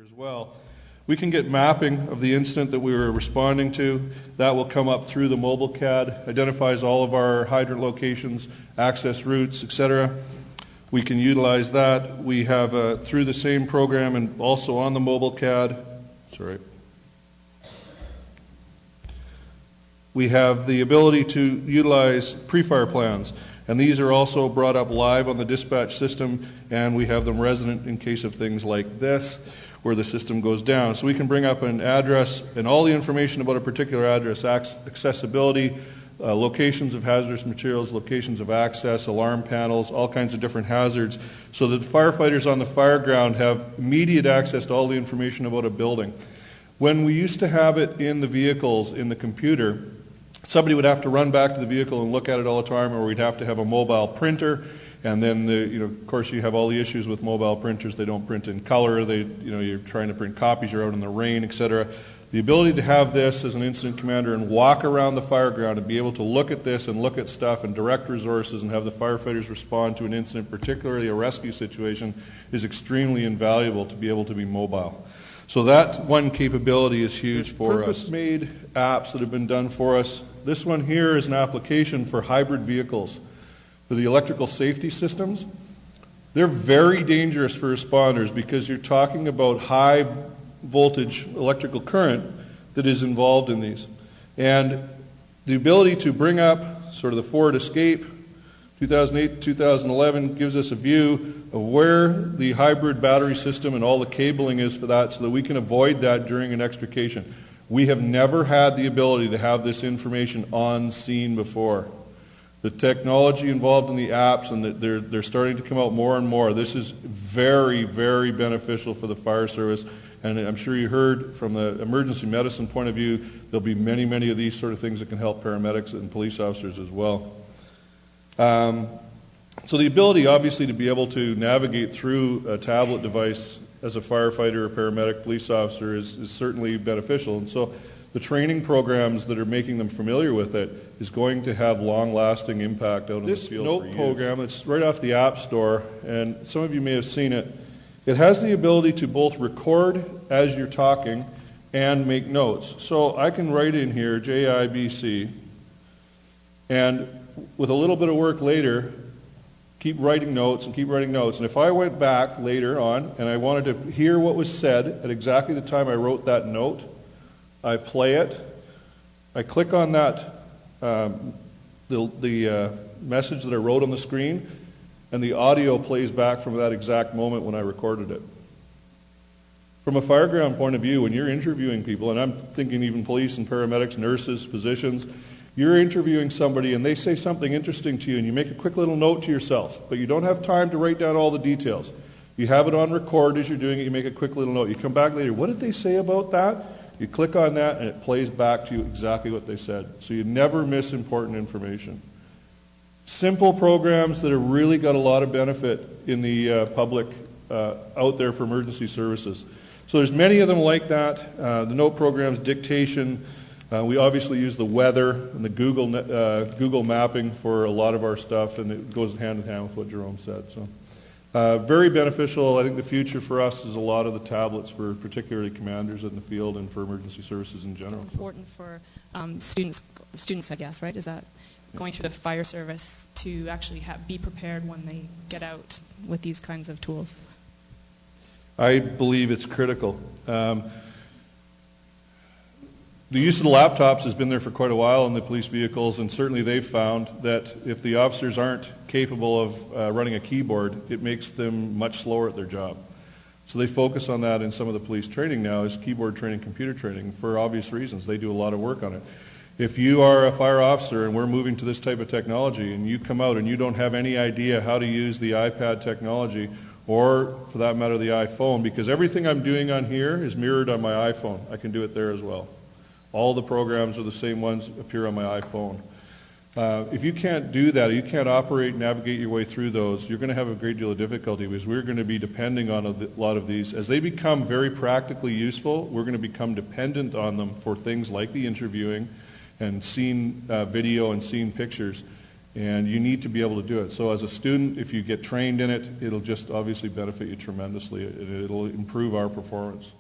as well. We can get mapping of the incident that we were responding to. That will come up through the mobile CAD, identifies all of our hydrant locations, access routes, etc. We can utilize that. We have, through the same program and also on the mobile CAD, we have the ability to utilize pre-fire plans. And these are also brought up live on the dispatch system, and we have them resident in case of things like this, where the system goes down. So we can bring up an address and all the information about a particular address, accessibility, locations of hazardous materials, locations of access, alarm panels, all kinds of different hazards, so that firefighters on the fire ground have immediate access to all the information about a building. When we used to have it in the vehicles, in the computer, somebody would have to run back to the vehicle and look at it all the time, or we'd have to have a mobile printer. And then, of course, you have all the issues with mobile printers. They don't print in color. You're trying to print copies. You're out in the rain, etc. The ability to have this as an incident commander and walk around the fire ground and be able to look at this and look at stuff and direct resources and have the firefighters respond to an incident, particularly a rescue situation, is extremely invaluable to be able to be mobile. So that one capability is huge for us. Purpose-made apps that have been done for us. This one here is an application for hybrid vehicles. For the electrical safety systems, they're very dangerous for responders because you're talking about high voltage electrical current that is involved in these. And the ability to bring up sort of the Ford Escape 2008 2011 gives us a view of where the hybrid battery system and all the cabling is for that, so that we can avoid that during an extrication. We have never had the ability to have this information on scene before. The technology involved in the apps, and they're starting to come out more and more. This is very, very beneficial for the fire service. And I'm sure you heard from the emergency medicine point of view, there'll be many, many of these sort of things that can help paramedics and police officers as well. So the ability, obviously, to be able to navigate through a tablet device as a firefighter, a paramedic, police officer is certainly beneficial. And so the training programs that are making them familiar with it is going to have long-lasting impact out in the field. This note program, it's right off the App Store, and some of you may have seen it. It has the ability to both record as you're talking and make notes. So I can write in here JIBC, and with a little bit of work later, keep writing notes and keep writing notes. And if I went back later on and I wanted to hear what was said at exactly the time I wrote that note, I play it, I click on that, the message that I wrote on the screen, and the audio plays back from that exact moment when I recorded it. From a fireground point of view, when you're interviewing people, and I'm thinking even police and paramedics, nurses, physicians, you're interviewing somebody and they say something interesting to you and you make a quick little note to yourself, but you don't have time to write down all the details. You have it on record as you're doing it, you make a quick little note. You come back later, what did they say about that? You click on that and it plays back to you exactly what they said. So you never miss important information. Simple programs that have really got a lot of benefit in the public out there for emergency services. So there's many of them like that. The note programs, dictation. We obviously use the weather and the Google mapping for a lot of our stuff, and it goes hand in hand with what Jerome said. So very beneficial. I think the future for us is a lot of the tablets for particularly commanders in the field and for emergency services in general. It's important for students, I guess, right? Is that going through the fire service to actually be prepared when they get out with these kinds of tools? I believe it's critical. The use of the laptops has been there for quite a while in the police vehicles, and certainly they've found that if the officers aren't capable of running a keyboard, it makes them much slower at their job. So they focus on that in some of the police training now, is keyboard training, computer training, for obvious reasons. They do a lot of work on it. If you are a fire officer and we're moving to this type of technology and you come out and you don't have any idea how to use the iPad technology, or for that matter the iPhone, because everything I'm doing on here is mirrored on my iPhone. I can do it there as well. All the programs are the same ones appear on my iPhone. If you can't do that, you can't operate, navigate your way through those, you're going to have a great deal of difficulty, because we're going to be depending on a lot of these. As they become very practically useful, we're going to become dependent on them for things like the interviewing and scene video and scene pictures. And you need to be able to do it. So as a student, if you get trained in it, it'll just obviously benefit you tremendously. It'll improve our performance.